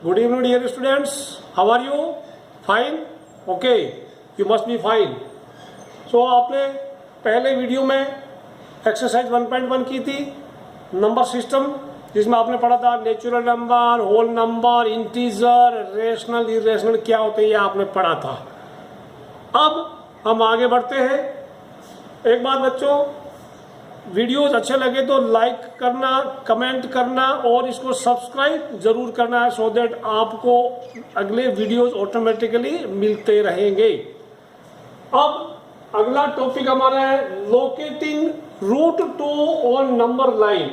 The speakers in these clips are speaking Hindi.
Good evening, dear students. How are you? Fine? Okay. You must be fine. So आपने पहले वीडियो में एक्सरसाइज 1.1 की थी, नंबर सिस्टम, जिसमें आपने पढ़ा था natural number, whole number, integer, rational, irrational क्या होते हैं, ये आपने पढ़ा था। अब हम आगे बढ़ते हैं। एक बात बच्चों, वीडियोस अच्छे लगे तो लाइक करना, कमेंट करना और इसको सब्सक्राइब जरूर करना है, सो दैट आपको अगले वीडियोस ऑटोमेटिकली मिलते रहेंगे। अब अगला टॉपिक हमारा है locating root 2 on number line.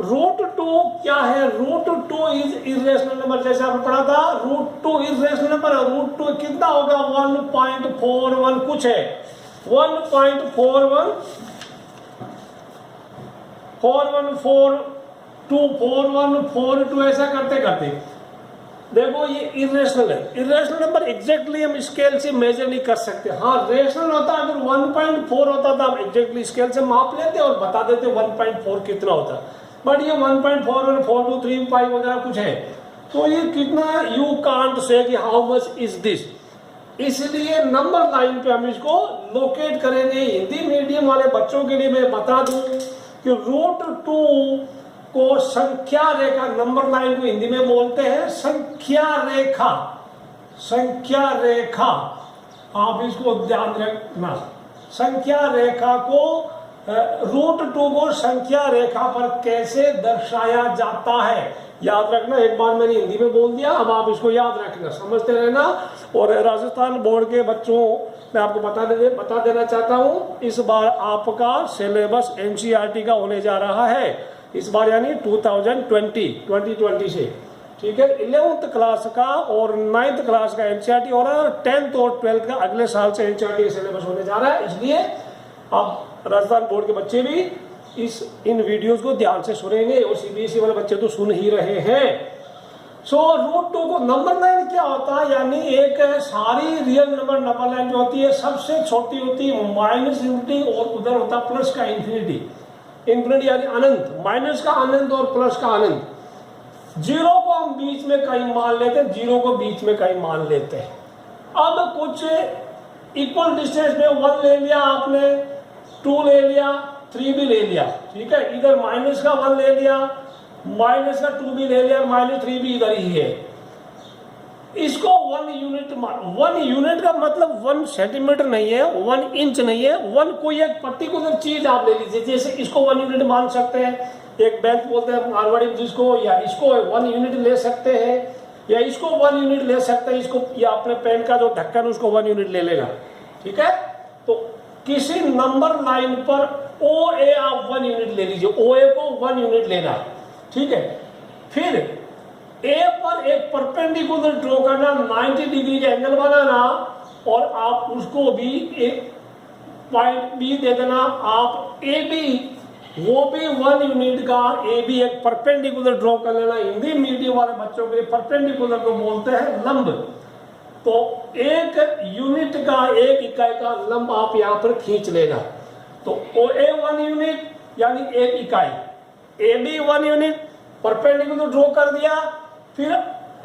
Root 2 क्या है? रूट 2 इज इरेशनल नंबर, जैसे आपने पढ़ा था रूट 2 इरेशनल नंबर है। रूट 2 कितना होगा? 1.41 कुछ है, 1.4142 ऐसा करते करते देखो ये इरेशनल है। इरेशनल नंबर एग्जैक्टली हम स्केल से मेजर नहीं कर सकते। हाँ, रेशनल होता अगर 1.4 होता था, हम एग्जैक्टली स्केल से माप लेते और बता देते 1.4 कितना होता। बट ये 1.4 4 2 3 5 वगैरह कुछ है, तो ये कितना है यू कांट से कि हाउ मच इज दिस। इसलिए नंबर लाइन पे हम इसको लोकेट करेंगे। हिंदी मीडियम वाले बच्चों के लिए मैं बता दूं कि रूट 2 को संख्या रेखा, नंबर लाइन को हिंदी में बोलते हैं संख्या रेखा। संख्या रेखा, आप इसको ध्यान रखना। संख्या रेखा को रूट 2 को संख्या रेखा पर कैसे दर्शाया जाता है, याद रखना। एक बार मैंने हिंदी में बोल दिया, अब आप इसको याद रखना, समझते रहना। और राजस्थान बोर्ड के बच्चों, मैं आपको बता देना चाहता हूँ, इस बार आपका सिलेबस एनसीईआरटी का होने जा रहा है। इस बार यानी 2020 से, ठीक है। 11th क्लास का और 9th क्लास का एनसीईआरटी हो रहा है, और 10th और 12th का अगले साल से एनसीईआरटी का सिलेबस होने जा रहा है। इसलिए अब राजस्थान बोर्ड के बच्चे भी इन वीडियोस को ध्यान से सुनेंगे, और सीबीएसई वाले बच्चे तो सुन ही रहे हैं। सो रूट 2 को नंबर लाइन क्या होता है, यानी एक सारी रियल नंबर लाइन जो होती है सबसे छोटी होती है माइनस इन्फिनिटी, और उधर होता है प्लस का इन्फिनिटी। इन्फिनिटी यानी अनंत, माइनस का अनंत और प्लस का अनंत। जीरो को हम बीच में कहीं मान लेते हैं, जीरो को बीच में कहीं मान लेते हैं। अब कुछ इक्वल डिस्टेंस में 1 ले लिया आपने, 2 ले लिया, 3 भी ले लिया, ठीक है। इधर माइनस का 1 ले लिया, माइनस का 2 भी ले लिया, -3 भी इधर ही है। इसको 1 यूनिट का मतलब 1 सेंटीमीटर नहीं है, 1 इंच नहीं है, 1 कोई एक पर्टिकुलर चीज आप ले लीजिए। जैसे इसको 1 यूनिट मान सकते हैं, एक बेंच बोलते हैं मारवाड़ी में जिसको, या इसको 1 यूनिट ले सकते हैं, या इसको 1 यूनिट ले सकते हैं, इसको, या अपने पेन का जो ढक्कन उसको 1 यूनिट ले लेगा, ठीक है। तो किसी नंबर लाइन पर OA आप 1 यूनिट ले लीजिए, OA को 1 यूनिट लेना, ठीक है। फिर A पर एक परपेंडिकुलर ड्रॉ करना, 90 डिग्री का एंगल बनाना, और आप उसको भी एक पॉइंट B दे देना। आप AB, वो भी 1 यूनिट का AB एक परपेंडिकुलर ड्रॉ कर लेना। हिंदी मीडियम वाले बच्चों के लिए परपेंडिकुलर को बोलते हैं लंब। तो एक यूनिट का, एक इकाई का लंब आप यहां पर खींच लेना। तो OA 1 यूनिट यानी एक इकाई, AB 1 यूनिट, परपेंडिकुलर ड्रॉ कर दिया। फिर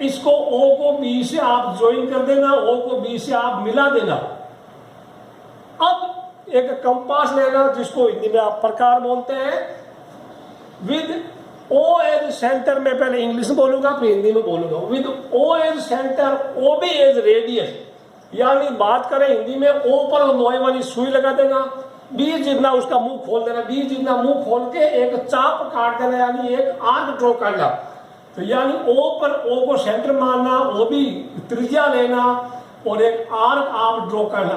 इसको O को B से आप ज्वाइन कर देना, O को B से आप मिला देना। अब एक कंपास लेना, जिसको हिंदी में आप प्रकार बोलते हैं, विद O एज सेंटर में, पहले इंग्लिश में बोलूंगा फिर हिंदी में बोलूंगा। With O as centre, OB as radius, यानी बात करें हिंदी में, O पर लोहे वाली सुई लगा देना, B जितना उसका मुंह खोल देना, B जितना मुंह खोल के एक चाप काट देना, यानी एक आर्क ड्रॉ करना। तो यानी O पर, O को सेंटर मानना, OB त्रिज्या लेना, और एक आर्क आप ड्रॉ करना।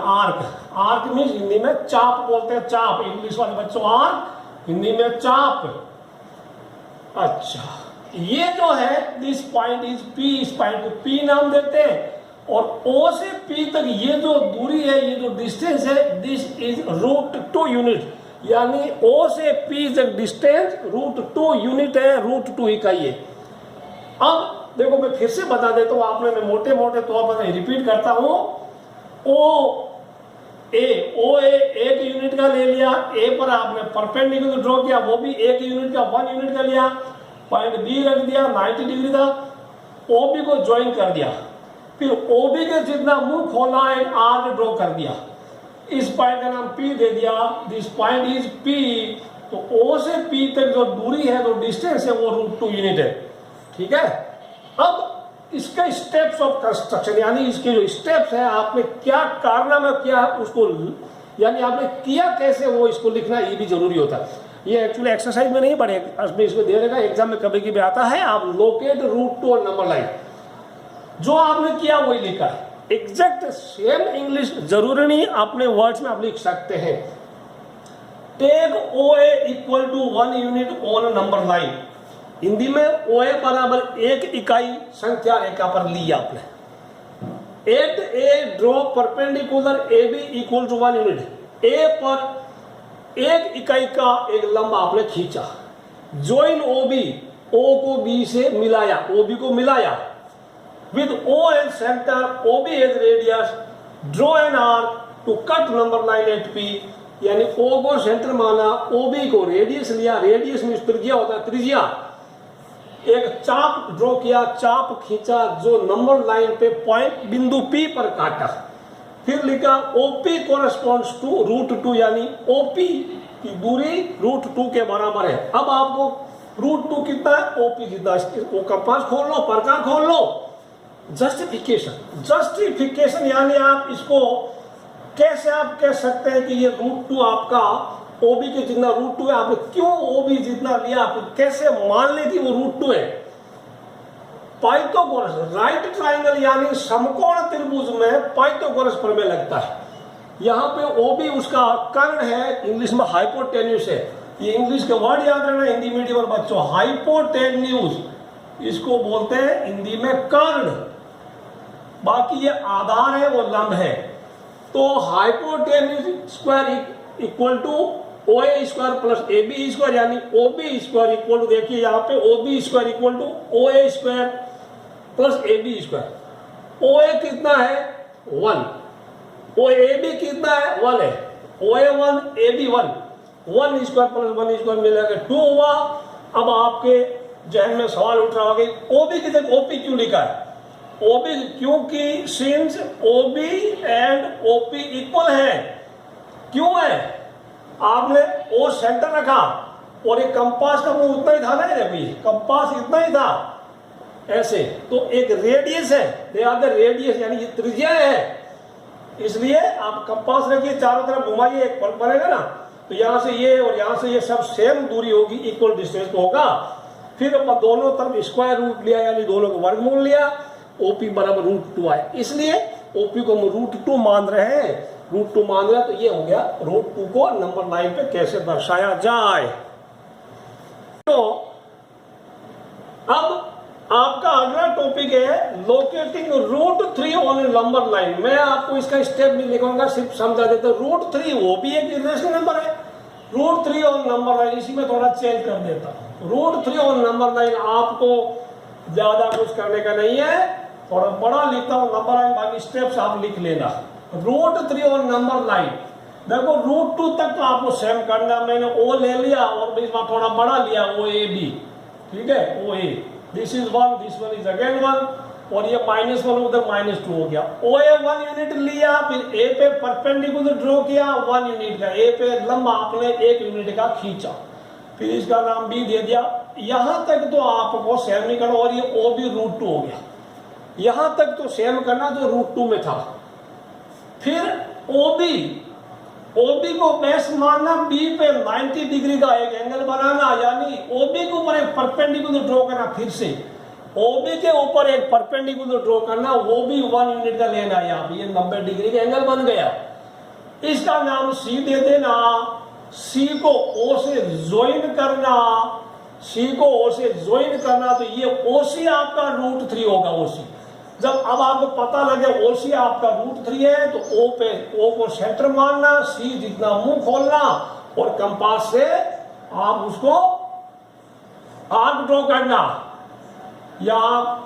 आर्क मीन्स हिंदी में चाप बोलते हैं, चाप। इंग्लिश वाले बच्चों आर्क, हिंदी में चाप। अच्छा, ये जो है दिस पॉइंट इज P, इस पॉइंट को P नाम देते हैं। और O से P तक ये जो दूरी है, ये जो डिस्टेंस है, दिस इज रूट 2 यूनिट, यानी O से P तक डिस्टेंस रूट 2 यूनिट है, रूट 2 इकाई है। अब देखो मैं फिर से बता देता हूँ, आपने, मैं मोटे मोटे तौर पर रिपीट करता हूँ। OA एक यूनिट का ले लिया, A पर आपने परपेंडिकुलर ड्रॉ किया, वो भी 1 यूनिट का, 1 यूनिट का लिया। पॉइंट B रख दिया 90 डिग्री का। OB को ज्वाइन कर दिया, फिर OB के जितना मुंह खोला है आर्क ड्रॉ कर दिया, इस पॉइंट का नाम P दे दिया, दिस पॉइंट इज P। तो O से P तक जो दूरी है, जो डिस्टेंस है, वो √2 यूनिट है। ठीक है, अब इसके स्टेप्स ऑफ कंस्ट्रक्शन, यानी इसके जो स्टेप्स है, आपने क्या कारनामा किया उसको, यानी आपने किया कैसे, वो इसको लिखना ये भी जरूरी होता है। ये एक्चुअली एक्सरसाइज में नहीं पढ़े, इसमें दे देगा एग्जाम में कभी कभी आता है, आप लोकेट √2 और नंबर लाइन, जो आपने किया वही लिखा है। एग्जैक्ट सेम इंग्लिश जरूरी नहीं, अपने वर्ड्स में आप लिख सकते हैं। Take OA equal to 1 unit on number line, Hindi में OA बराबर 1 इकाई संख्या रेखा पर ली आपने। At A draw perpendicular AB equal to 1 unit, A पर 1 इकाई का एक लंब आपने खींचा। ज्वाइन OB, O को B से मिलाया, OB को मिलाया। With O as center, OB as radius, draw an arc to cut number line at P, यानी O को सेंटर माना, OB को रेडियस लिया, रेडियस में त्रिज्या होता है, त्रिज्या, एक चाप ड्रॉ किया, चाप खींचा जो नंबर लाइन पे पॉइंट बिंदु P पर काटा। फिर लिखा OP corresponds to √2, यानी OP की दूरी √2 के बराबर है। अब आपको √2 कितना है, OP कितना है, वो कंपास खोल लो, प्रकार खोल लो। जस्टिफिकेशन यानी आप इसको कैसे आप कह सकते हैं कि ये √2 आपका OB के जितना √2 है, आपने क्यों OB जितना लिया, आप कैसे मान ले कि वो √2 है। पाइथागोरस, राइट ट्राइंगल यानी समकोण त्रिभुज में पाइथागोरस प्रमेय लगता है। यहाँ पे OB उसका कर्ण है, इंग्लिश में हाइपोटेन्यूस है। ये इंग्लिश के वर्ड याद रखना हिंदी मीडियम बच्चों, हाइपोटेन्यूस इसको बोलते हैं हिंदी में कर्ण, बाकी ये आधार है, वो लंब है। तो hypotenuse square equal to OA square plus AB square, यानी OB स्क्वायर इक्वल टू, देखिए यहाँ पे OB square equal to OA square plus AB square. OA कितना है 1, AB कितना है 1 है, OA 1 AB 1, 1 square plus 1 square मिलेगा 2 हुआ। अब आपके जहन में सवाल उठ रहा होगा OB की जगह OP क्यों लिखा है, OB क्योंकि since OB and OP equal है। क्यों है, आपने O सेंटर रखा और एक कंपास का मुंह उतना ही था ना, देखिए कंपास इतना ही था ऐसे, तो एक रेडियस है, दे आर द रेडियस यानी ये त्रिज्या है, इसलिए आप कंपास रखिए, चारों तरफ घुमाइए, एक पल बनेगा ना, तो यहां से ये और यहां से ये सब सेम दूरी होगी, इक्वल डिस्टेंस को होगा। फिर अपन दोनों तरफ स्क्वायर रूट लिया, यानी दोनों को वर्गमूल लिया, OP बराबर √2 आए, इसलिए OP को हम √2 मान रहे हैं, √2 मान रहे हैं, तो ये हो गया √2 को नंबर लाइन पे कैसे दर्शाया जाए। तो अब आपका अगला टॉपिक है लोकेटिंग √3 ऑन नंबर लाइन। मैं आपको इसका स्टेप नहीं लिखूंगा, सिर्फ समझा देता हूं। √3 वो भी एक इरेशनल नंबर है, √3 ऑन नंबर लाइन, इसी में थोड़ा चेंज कर देता हूं। √3 ऑन नंबर लाइन आपको ज्यादा कुछ करने का नहीं है, थोड़ा बड़ा लिखता हूं नंबर लाइन, बाकी स्टेप्स आप लिख लेना। √3 ऑन नंबर लाइन, देखो √2 तक तो आपको सेम करना, मैंने O ले लिया और इस बार थोड़ा बड़ा लिया OAB, ठीक है, OA, this is 1, this one is again 1, और ये -1 उधर -2 हो गया। OA 1 यूनिट लिया, फिर A पे परपेंडिकुलर ड्रॉ किया 1 यूनिट का, A पे लंबा आपने 1 यूनिट का खींचा, फिर इसका नाम B दे दिया। यहां तक तो आपको सेम नहीं करना, और ये OB √2 हो गया, यहां तक तो सेम करना जो √2 में था। फिर OB को बेस मानना, B पे 90 डिग्री का एक एंगल बनाना, यानी OB के ऊपर एक परपेंडिकुलर ड्रॉ करना, फिर से OB के ऊपर एक परपेंडिकुलर ड्रॉ करना, वो भी 1 यूनिट का लेना, यहाँ ये 90 डिग्री का एंगल बन गया। इसका नाम C दे देना, C को O से ज्वाइन करना, C को O से ज्वाइन करना, तो ये OC आपका √3 होगा। OC जब अब आपको पता लगे OC आपका √3 है, तो O पे O को सेंटर मानना, C जितना मुंह खोलना और कंपास से आप उसको आर्क ड्रॉ करना, या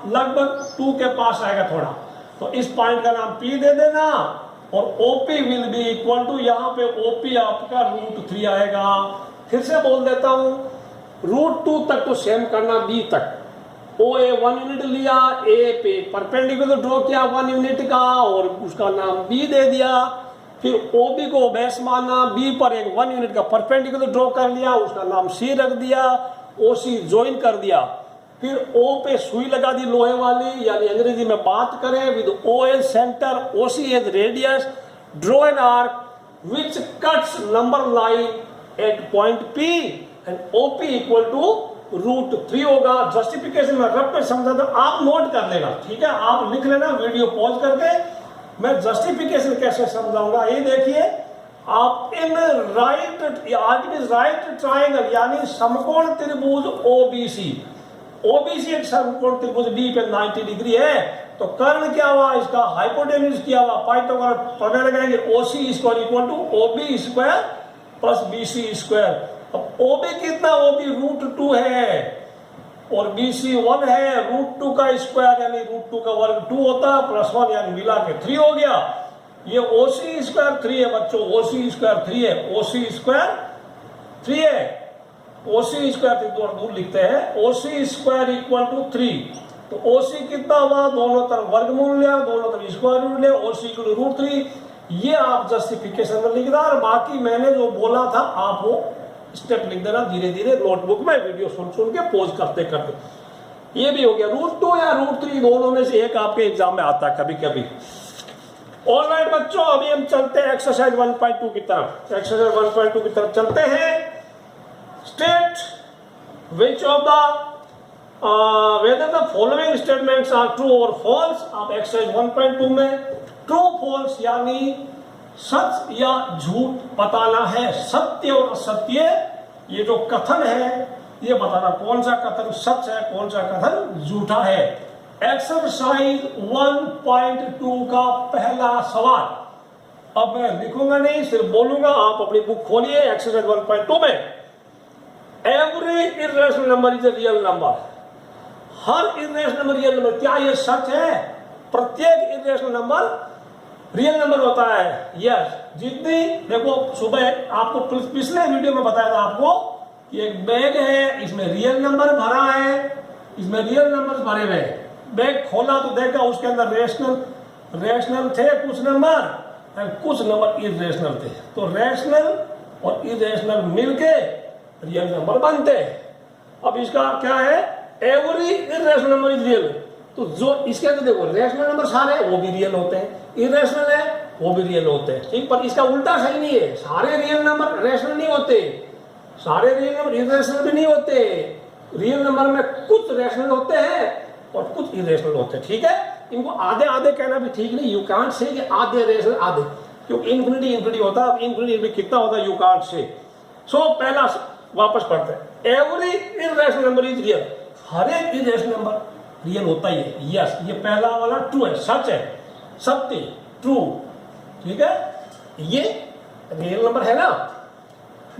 लगभग 2 के पास आएगा थोड़ा, तो इस पॉइंट का नाम P दे देना, और OP will be equal to, यहाँ पे OP आपका √3 आएगा। फिर से बोल देता हूं, √2 तक तो सेम करना B तक, ओ ए 1 यूनिट लिया, ए पे परपेंडिकुलर ड्रॉ किया 1 यूनिट का और उसका नाम बी दे दिया। फिर ओ बी को बेस माना, बी पर एक 1 यूनिट का परपेंडिकुलर ड्रॉ कर लिया, उसका नाम सी रख दिया, ओ सी ज्वाइन कर दिया। फिर ओ पे सुई लगा दी लोहे वाली, यानी अंग्रेजी में बात करें with O as centre, O C as radius, draw an arc which cuts number line at point P and OP equal to √3 होगा। जस्टिफिकेशन में रब पे समझा था, आप नोट कर लेना, ठीक है, आप लिख लेना वीडियो पॉज करके, मैं जस्टिफिकेशन कैसे समझाऊंगा। ये देखिए, आप इन राइट ट्राइंगल यानी समकोण त्रिभुज ओबीसी, ओबीसी एक समकोण त्रिभुज बी पे 90 डिग्री है, तो कर्ण क्या हुआ इसका, हाइपोटेन्यूज किया हुआ, पाइथागोरस प्रमेय लगाएंगे, OC square equal to OB square plus BC square. अब ओबी कितना, ओबी √2 है और बीसी 1 है, √2 का स्क्वायर यानी √2 का वर्ग 2 होता है, प्लस 1 यानी मिला के 3 हो गया। ये ओसी स्क्वायर 3 है बच्चों, ओसी स्क्वायर 3 है, ओसी स्क्वायर 3 है, ओसी स्क्वायर दूर लिखते हैं, ओसी स्क्वायर इक्वल टू 3। तो ओसी कितना हुआ, दोनों तरफ वर्गमूल लिया, दोनों तरफ स्क्वायर रूट लिया, ओसी इक्वल टू √3। ये आप जस्टिफिकेशन में लिख रहा, और बाकी मैंने जो बोला था आप वो स्टेप लिख देना धीरे धीरे नोटबुक में, वीडियो सुन के पोज करते करते। ये भी हो गया, √2 या √3 दोनों में से एक आपके एग्जाम में आता है कभी कभी। ऑलराइट बच्चों, अभी हम चलते हैं एक्सरसाइज 1.2 की तरफ। एक्सरसाइज 1.2 की तरफ चलते हैं। State which of the whether the following statements are true or false। आप एक्सरसाइज 1.2 में ट्रू फॉल्स यानी सच या झूठ बताना है, सत्य और असत्य ये जो कथन है ये बताना, कौन सा कथन सच है कौन सा कथन झूठा है। एक्सरसाइज 1.2 का पहला सवाल, अब मैं लिखूंगा नहीं सिर्फ बोलूंगा, आप अपनी बुक खोलिए। एक्सरसाइज 1.2 में every irrational number is a real number, her irrational number real number. क्या ये सच है, प्रत्येक इर्रेशनल नंबर रियल नंबर होता है? यस। जितनी देखो सुबह आपको पिछले वीडियो में बताया था आपको, ये एक बैग है, इसमें रियल नंबर भरा है, इसमें रियल नंबर भरे हुए हैं। बैग खोला तो देखा उसके अंदर रेशनल थे कुछ नंबर और कुछ नंबर इरेशनल थे, तो रेशनल और इरेशनल मिलके रियल नंबर बनते। अब इसका क्या है, every irrational number is real, तो जो इसके अंदर देखो रेशनल नंबर सारे वो भी रियल होते हैं, इरेशनल है वो भी रियल होते हैं, ठीक। पर इसका उल्टा सही नहीं है, सारे रियल नंबर रेशनल नहीं होते, सारे रियल नंबर इरेशनल भी नहीं होते। रियल नंबर में कुछ रेशनल होते हैं और कुछ इरेशनल होते हैं, ठीक है। इनको आधे आधे कहना भी ठीक नहीं, यू कांट से कि आधे रेशनल आधे, क्योंकि इन्फिनिटी होता है, इन्फिनिटी कितना होता है यू कांट से। सो पहला वापस पढ़ते हैं, every irrational number is real, हर एक इरेशनल नंबर रियल होता ही है। यस, ये पहला वाला ट्रू है, सच है, सत्य, ट्रू, ठीक है, ये रियल नंबर है ना।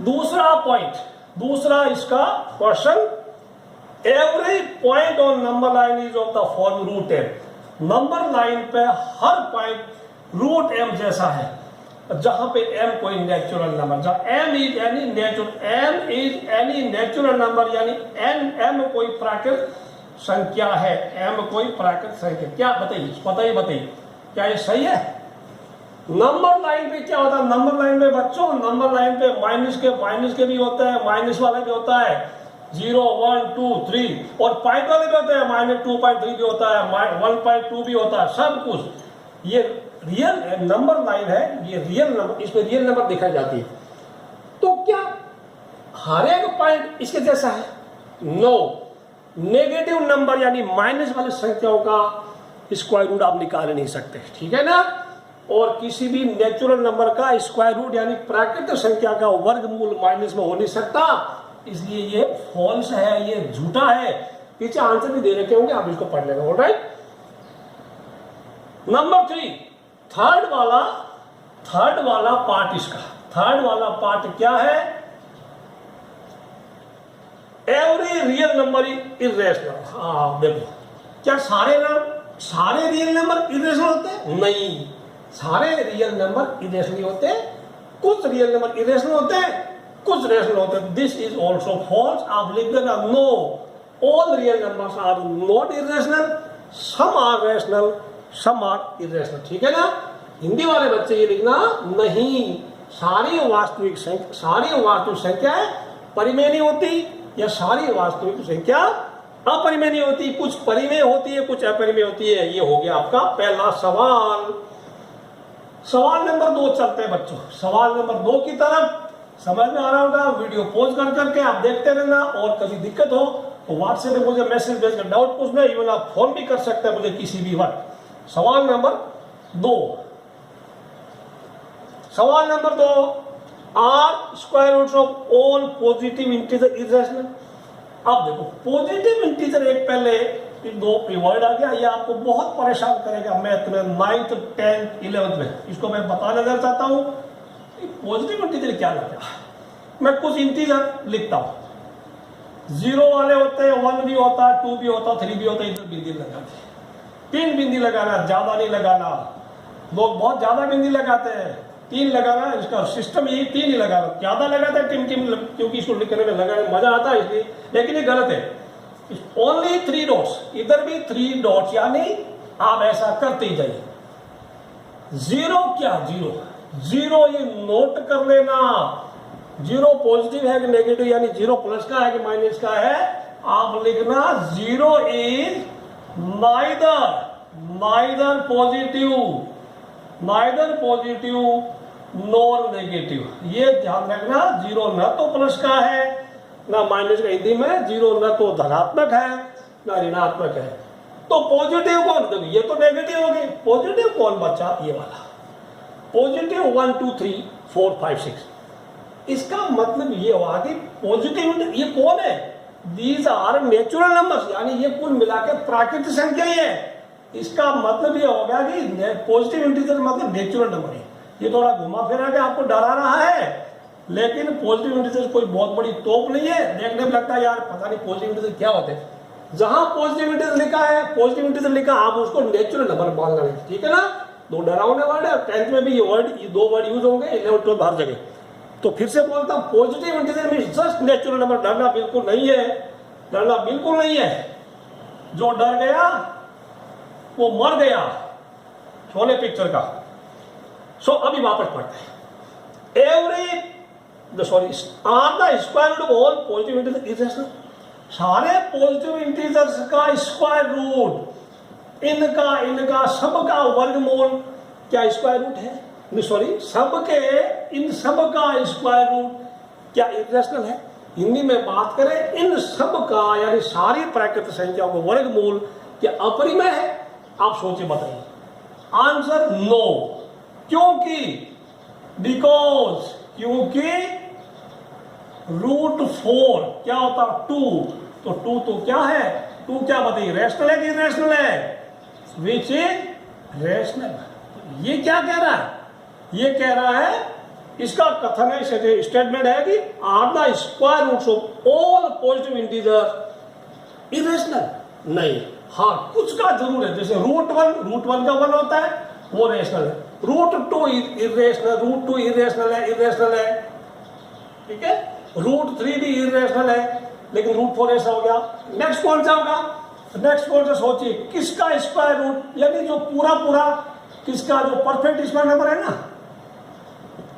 दूसरा पॉइंट, दूसरा इसका question, every point on number line is of the form √m। Number line पे हर पॉइंट √m जैसा है, जहां पे m कोई नेचुरल नंबर, जहां m is any natural number, यानी m कोई प्राकृतिक संख्या है, m कोई प्राकृतिक संख्या। क्या बताइए क्या ये सही है? नंबर लाइन पे क्या होता है, नंबर लाइन पे बच्चों, नंबर लाइन पे माइनस के भी होता है, माइनस वाला भी होता है, 0 1 2 3, और पॉइंट वाले भी होते हैं, -2.3 भी होता है, 1.2 भी होता है, सब कुछ। ये रियल नंबर लाइन है, ये रियल नंबर, इसमें रियल नंबर दिखाई जाती है। तो क्या हर एक पॉइंट इसके जैसा है? नो। नेगेटिव नंबर यानी माइनस वाली संख्याओं का स्क्वायर रूट आप निकाल नहीं सकते, ठीक है ना। और किसी भी नेचुरल नंबर का स्क्वायर रूट यानी प्राकृतिक संख्या का वर्गमूल माइनस में हो नहीं सकता, इसलिए ये फॉल्स है, ये झूठा है। पीछे आंसर भी दे रखे होंगे, आप इसको पढ़ लेना, ऑलराइट। नंबर 3, थर्ड वाला पार्ट, इसका थर्ड वाला पार्ट क्या है, every real number is rational. हाँ देखो, क्या सारे रियल नंबर इरेशनल होते हैं? नहीं, सारे रियल नंबर इरेशनल होते हैं, कुछ रियल नंबर इरेशनल होते हैं, कुछ रेशनल होते हैं। This is also false. आप लिख देना no, all real numbers are not irrational, some are rational, some are irrational. ठीक है ना? हिंदी वाले बच्चे ये लिखना नहीं, सारी वास्तविक संख्याएं परिमेय नहीं होती या सारी वास्तविक संख्या अपरिमेय नहीं होती, कुछ परिमेय होती है कुछ अपरिमेय होती है। ये हो गया आपका पहला सवाल। सवाल नंबर 2 चलते हैं बच्चों, सवाल नंबर 2 की तरफ। समझ में आ रहा होगा? वीडियो पॉज कर करके आप देखते रहना, और कभी दिक्कत हो तो व्हाट्सएप पे मुझे मैसेज भेजकर डाउट पूछना, इवन आप फोन भी कर सकते हैं मुझे किसी भी वक्त। सवाल नंबर 2, सवाल number 2, are square roots of all positive integer irrational. अब देखो पॉजिटिव इंटीजर एक पहले दो वर्ड आ गया, ये आपको बहुत परेशान करेगा मैथ में 9th 10th 11th में। इसको मैं बताना चाहता हूं पॉजिटिव इंटीजर क्या लगता है। मैं कुछ इंटीजर लिखता हूं, 0 वाले होते हैं, 1 भी होता है, 2 भी होता है, 3 भी होता है। इधर बिंदी लगाते, 3 बिंदी लगाना, ज्यादा नहीं लगाना। लोग बहुत ज्यादा बिंदी लगाते हैं, 3 लगाना। इसका सिस्टम यही 3 ही लगाना, ज्यादा लगाते हैं टिम क्योंकि इसको लिखने में लगाने में मजा आता है इसलिए, लेकिन ये गलत है। ओनली 3 डॉट्स, इधर भी 3 डॉट्स, यानी आप ऐसा करते ही जाइए। 0 क्या 0 ये नोट कर लेना। 0 पॉजिटिव है कि नेगेटिव, यानी 0 प्लस का है कि माइनस का है, आप लिखना 0 is neither positive nor negative. ये ध्यान रखना, 0 न तो प्लस का है ना माइनस का। हिंदी में 0 न तो धनात्मक है ना ऋणात्मक है। तो पॉजिटिव कौन? देखो ये तो नेगेटिव हो गई, पॉजिटिव कौन बचा? ये वाला पॉजिटिव 1 2 3 4 5 6। इसका मतलब ये हुआ कि पॉजिटिव ये कौन है? दीज आर नेचुरल नंबर्स, यानी ये कुल मिला के प्राकृतिक संख्या ही है। इसका मतलब ये होगा कि पॉजिटिव इंटीजर मतलब नेचुरल नंबर है। ये थोड़ा घुमा फिरा के आपको डरा रहा है, लेकिन पॉजिटिव इंटीजर कोई बहुत बड़ी तोप नहीं है। देखने में लगता है यार पता नहीं पॉजिटिव इंटीजर क्या होते हैं। जहां पॉजिटिव इंटीजर लिखा है, पॉजिटिव इंटीजर लिखा, आप उसको नेचुरल नंबर मान लेंगे। ठीक है ना? 2 डरावने वर्ड है, 10th में भी ये 2 वर्ड यूज होंगे, 11th 12th हर जगह। तो फिर से बोलता हूं positive integer means just natural number. डरना बिल्कुल नहीं है, डरना बिल्कुल नहीं है। जो डर गया वो मर गया, शोले पिक्चर का। सो अभी वापस पढ़ते हैं। Are the square root of all positive integer irrational. सारे पॉजिटिव इंटीजर्स का स्क्वायर रूट, इनका सबका वर्गमूल क्या स्क्वायर रूट है? इन सब का स्क्वायर रूट क्या इरेशनल है? हिंदी में बात करें, इन सब का यानी सारी प्राकृतिक संख्याओं का वर्गमूल क्या अपरिमेय है? आप सोचिए बताइए। Answer no. क्योंकि √4 क्या होता है? 2। तो 2 तो क्या है? 2 क्या बताइए, रैशनल है कि इरेशनल है? Which is rational. ये क्या कह रहा है? ये कह रहा है, इसका कथन है, स्टेटमेंट है कि are the square roots of all positive integer irrational. नहीं, हाँ कुछ का जरूर है। जैसे √1 का 1 होता है, वो रेशनल है। √2 इरेशनल, √2 इरेशनल है। ठीक है? √3 भी इरेशनल है, लेकिन √4 ऐसा हो गया। नेक्स्ट कौन सा होगा? नेक्स्ट कौन सा सोचिए, किसका स्क्वायर रूट, यानी जो पूरा किसका जो परफेक्ट स्क्वायर नंबर है ना,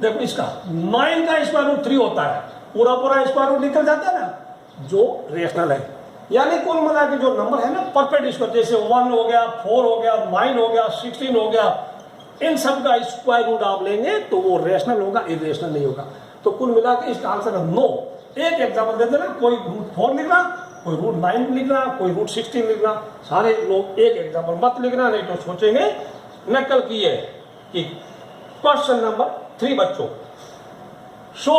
देखो इसका 9 का स्क्वायर रूट 3 होता है, पूरा स्क्वायर रूट निकल जाता है ना, जो रेशनल है। यानी कुल मिला के जो नंबर है ना परफेक्ट स्क्वायर, जैसे 1 हो गया, 4 हो गया, 9 हो गया, 16 हो गया, इन सब का स्क्वायर रूट आप लेंगे तो वो रेशनल होगा, इरेशनल नहीं होगा। तो कुल मिला के इसका आंसर है नो। एक एग्जाम्पल दे देना, कोई √4 लिखना, कोई √9 लिखना, कोई √16 लिखना। सारे लोग एक एग्जाम्पल मत लिखना, नहीं तो सोचेंगे नकल की है। कि क्वेश्चन नंबर 3 बच्चों, show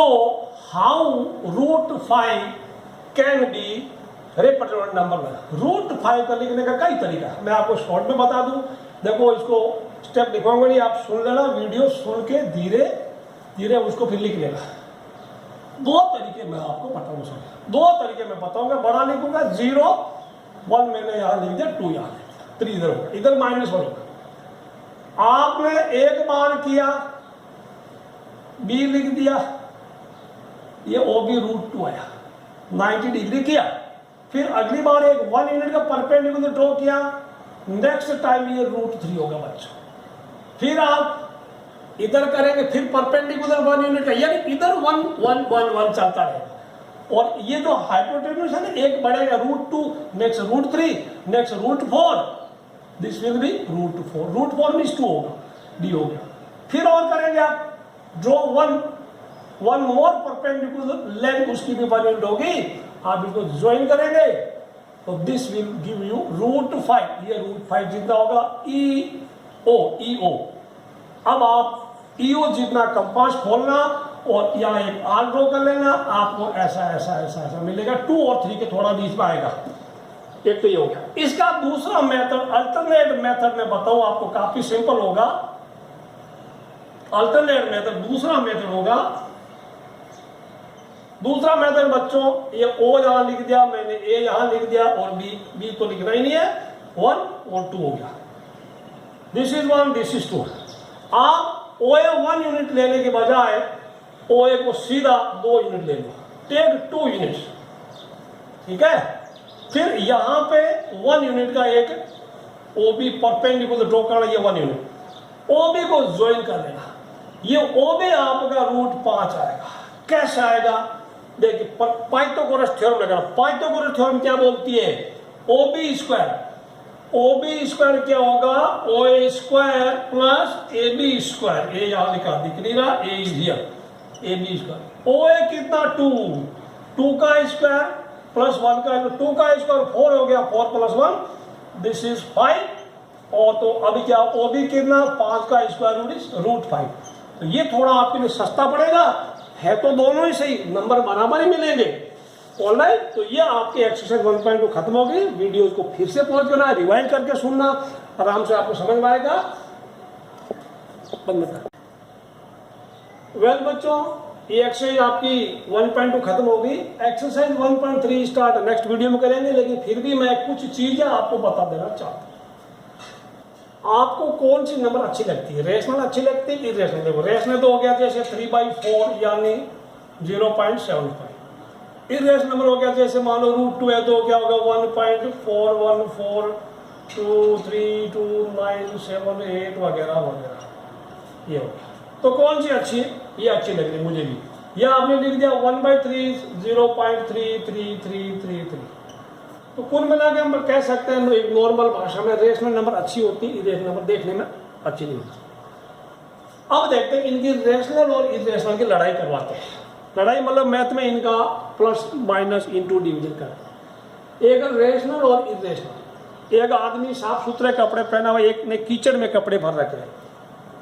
how √5 can be repeated number. √5 का लिखने का कई तरीका, मैं आपको शॉर्ट में बता दूं। देखो इसको स्टेप लिखवाऊंगा नहीं, आप सुन लेना, वीडियो सुन के धीरे धीरे उसको फिर लिख लेना। 2 तरीके मैं आपको बताऊंगा, 2 तरीके मैं बताऊंगा। बड़ा लिखूंगा 0 1 मैंने यहां लिख दिया, 2 यहां लिख दिया, 3 इधर होगा, इधर -1 होगा। आपने एक बार किया, B लिख दिया, ये OB √2 आया, 90 डिग्री किया, फिर अगली बार एक 1 यूनिट का परपेंडिकुलर ड्रॉ किया, नेक्स्ट टाइम ये √3 होगा बच्चों। फिर आप इधर करेंगे, फिर परपेंडिकुलर 1 यूनिट का, यानी इधर 1 1 1 1 चलता रहेगा। और ये जो हाइपोटेन्यूज है ना, एक बढ़ेगा √2, next √3, next √4, this will be √4, √4 means 2 होगा, डी हो गया। फिर और करेंगे आप ड्रॉ 1 मोर परपेंडिकुलर लेंथ, उसकी भी 1 यूनिट होगी, आप इसको ज्वाइन करेंगे तो दिस विल गिव यू √5, ये √5 जितना होगा EO। अब आप EO जितना कंपास खोलना और यहाँ एक आर ड्रॉ कर लेना, आपको ऐसा ऐसा ऐसा ऐसा मिलेगा। 2 और 3 के थोड़ा बीच में आएगा। एक तो ये हो गया। इसका दूसरा मेथड, अल्टरनेट मेथड में बताऊं आपको, काफी सिंपल होगा। अल्टरनेट मेथड, दूसरा मेथड होगा। दूसरा मेथड बच्चों, ये O यहां लिख दिया मैंने, A यहां लिख दिया और B तो लिखना ही नहीं है, 1 और 2 हो गया। This is 1, this is 2। आप OA 1 यूनिट लेने के बजाय OA को सीधा 2 यूनिट ले लो, टेक 2 यूनिट्स, ठीक है। फिर यहां पे 1 यूनिट का एक OB परपेंडिकुलर ड्रॉ करना, ये 1 यूनिट OB को ज्वाइन कर लेना। ये OB आपका √5 आएगा। कैसे आएगा देखिए, पाइथागोरस थ्योरम लगाना। पाइथागोरस थ्योरम क्या बोलती है? OB स्क्वायर क्या होगा? OA square plus AB square. A यहां लिखा दिख नहीं रहा, A is here, AB square. OA कितना? 2 का स्क्वायर प्लस 1 का, 2 का स्क्वायर 4 हो गया, 4 + 1 दिस इज 5। और तो अभी क्या, OB कितना? 5 का स्क्वायर रूट इज √5। तो ये थोड़ा आपके लिए सस्ता पड़ेगा, है तो दोनों ही सही, नंबर बराबर ही मिलेंगे। ऑलराइट, तो ये आपकी एक्सरसाइज 1.2 खत्म हो गई। वीडियो को फिर से पॉज करना, रिवाइंड करके सुनना, आराम से आपको समझ में आएगा। वेल बच्चों, ये एक्सरसाइज आपकी 1.2 खत्म हो गई। एक्सरसाइज 1.3 स्टार्ट नेक्स्ट वीडियो में करेंगे, लेकिन फिर भी मैं कुछ चीजें आपको बता देना चाहता हूँ। आपको कौन सी नंबर अच्छी लगती है? रेशनल अच्छी लगती है, इरेशनल? देखो, रेशनल तो हो गया जैसे 3/4 यानी 0.75। इरेशनल नंबर हो गया जैसे मान लो √2 है तो क्या होगा? 1.41423297 वगैरह वगैरह, ये हो गया। तो कौन सी अच्छी है? ये अच्छी लग रही मुझे भी। यह आपने लिख दिया 1/3 0.3333। तो कुल मिला के हम कह सकते हैं एक नॉर्मल भाषा में रेशनल नंबर अच्छी होती है, इरेशनल नंबर देखने में अच्छी नहीं होती। अब देखते हैं इनकी रेशनल और इरेशनल की लड़ाई करवाते हैं। लड़ाई मतलब मैथ में इनका प्लस माइनस इंटू डिवीजन करते हैं। एक रेशनल और इरेशनल। एक आदमी साफ सुथरे कपड़े पहना हुआ, एक ने कीचड़ में कपड़े भर रखे हैं।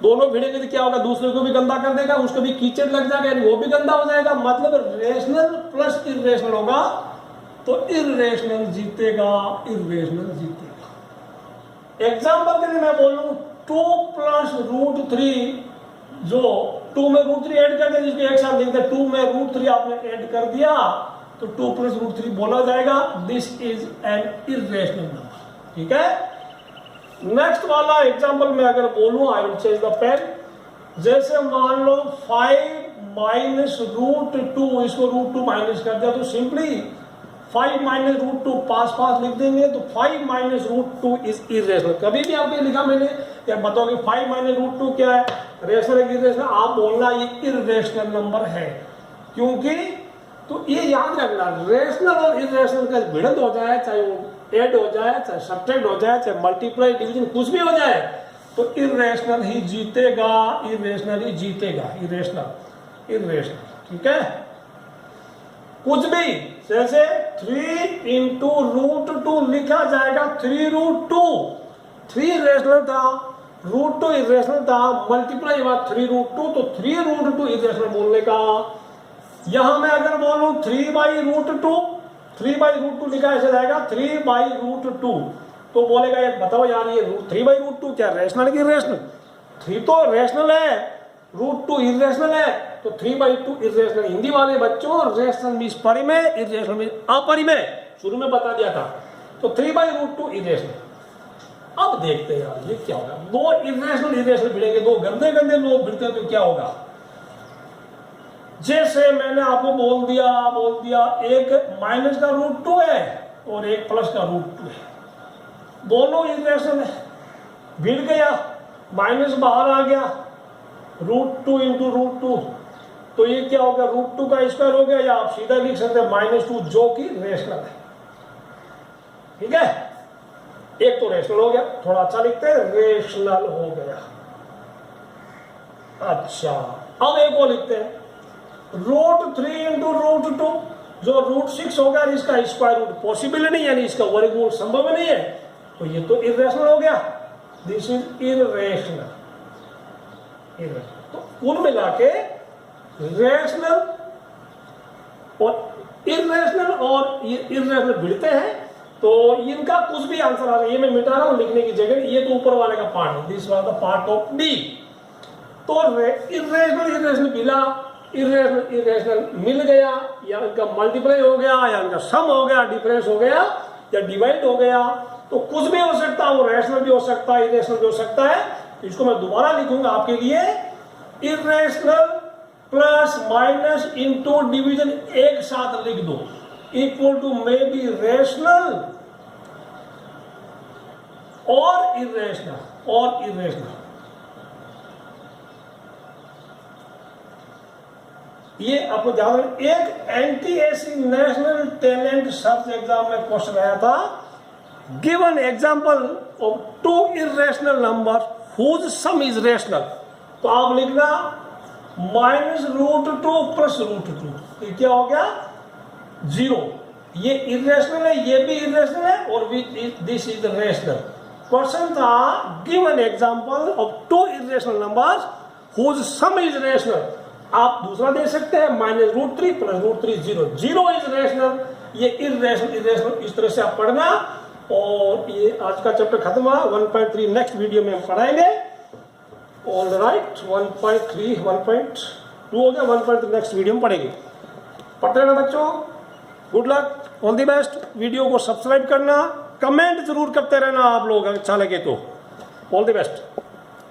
दोनों भिड़ेंगे तो क्या होगा? दूसरे को भी गंदा कर देगा, उसको भी कीचड़ लग जाएगा, यानी वो भी गंदा हो जाएगा। मतलब रेशनल प्लस इरेशनल होगा तो इरेशनल जीतेगा, इरेशनल जीतेगा। एग्जाम्पल के लिए मैं बोल रहा हूं 2 + √3, जो 2 में √3 ऐड कर दिया, जिसको एक साथ लिखते हैं 2 में √3 आपने ऐड कर दिया तो 2 + √3 बोला जाएगा। This is an irrational number, ठीक है। नेक्स्ट वाला एग्जाम्पल में अगर बोलूं, I will change the pen. जैसे मान लो 5 - √2, इसको √2 माइनस कर दिया तो सिंपली 5 - √2 पास लिख देंगे तो 5 - √2 इज इरेशनल। कभी भी आपने लिखा मैंने या बताओगे 5 - √2 क्या है? रेशनल इरेशनल, आप बोलना ये इरेशनल नंबर है। क्योंकि तो ये याद रखना, रेशनल और इरेशनल का भिड़ंत हो जाए, चाहे वो ऐड हो जाए, चाहे सब्ट्रैक्ट हो जाए, चाहे मल्टीप्लाई डिवीजन कुछ भी हो जाए, तो इरेशनल ही जीतेगा, इरेशनल ही जीतेगा, इरेशनल, ठीक है। कुछ भी जैसे 3 × √2 लिखा जाएगा 3√2, 3 रेशनल था, √2 इरेशनल था, मल्टीप्लाई हुआ 3√2 तो 3√2 इरेशनल बोलने का। यहां मैं अगर बोलूं 3/√2, 3/√2 लिखा ऐसे जाएगा 3/√2 तो बोलेगा ये बताओ यार ये 3/√2 क्या रेशनल की इरेशनल? 3 तो रेशनल है, √2 इरेशनल है, तो 3/2 इरेशनल। हिंदी वाले बच्चों, रेशनल मींस परिमेय, इरेशनल मींस अपरिमेय, शुरू में बता दिया था। तो 3/√2 इरेशनल। अब देखते हैं यार ये क्या होगा। दो इरेशनल भिड़ेंगे, दो गंदे गंदे लोग भिड़ते हैं तो क्या होगा? जैसे मैंने आपको बोल दिया एक माइनस का √2 है और एक प्लस का रूट 2 है, दोनों इरेशनल है। भिड़ गया, माइनस बाहर आ गया, रूट 2 इंटू रूट 2, तो ये क्या हो गया, रूट 2 का स्क्वायर हो गया, या आप सीधा लिख सकते हैं -2 जो कि रेशनल है। ठीक है, एक तो रेशनल हो गया, थोड़ा अच्छा लिखते हैं, रेशनल हो गया। अच्छा, अब एक और लिखते हैं, √3 इंटू रूट 2, जो √6 होगा इसका स्क्वायर रूट पॉसिबल नहीं है, यानी इसका वर्गमूल संभव नहीं है, तो ये तो इरेशनल हो गया, दिस इज इरेशनल। तो कुल मिला के रेशनल और इरेशनल और ये इरेशनल भिड़ते हैं, तो इनका कुछ भी आंसर आ रहा है, ये मैं मिटा रहा हूं लिखने की जगह, ये तो ऊपर वाले का पार्ट है, this was the part of D. तो इरेशनल मिला, इरेशनल मिल गया, या इनका मल्टीप्लाई हो गया, या इनका सम हो गया, डिफरेंस हो गया, या डिवाइड हो गया, तो कुछ भी हो सकता है, वो रेशनल भी हो सकता है, इरेशनल भी हो सकता है। इसको मैं दोबारा लिखूंगा आपके लिए, irrational plus minus into division एक साथ लिख दो, equal to may be rational और इरेशनल। ये आपको ध्यान रखना, एक NTSC national talent search exam में क्वेश्चन आया था, give an example of 2 irrational number whose sum is rational. तो आप लिखना -√2 प्लस √2, ये क्या हो गया, 0। ये इरेशनल है, ये भी इरेशनल है, और दिस इज रेशनल। क्वेश्चन था, give an example of 2 irrational numbers whose sum is rational. आप दूसरा दे सकते हैं, -√3 प्लस √3, 0 इज रेशनल, ये इरेशनल, इस तरह से आप पढ़ना। और ये आज का चैप्टर खत्म हुआ, 1.3 नेक्स्ट वीडियो में हम पढ़ाएंगे। ऑल राइट, 1.3 1.2 हो गया, 1.3 नेक्स्ट वीडियो में पढ़ेंगे। पढ़ते रहना बच्चों, good luck, all the best. Video को सब्सक्राइब करना, कमेंट जरूर करते रहना आप लोग, अच्छा लगे तो। All the best.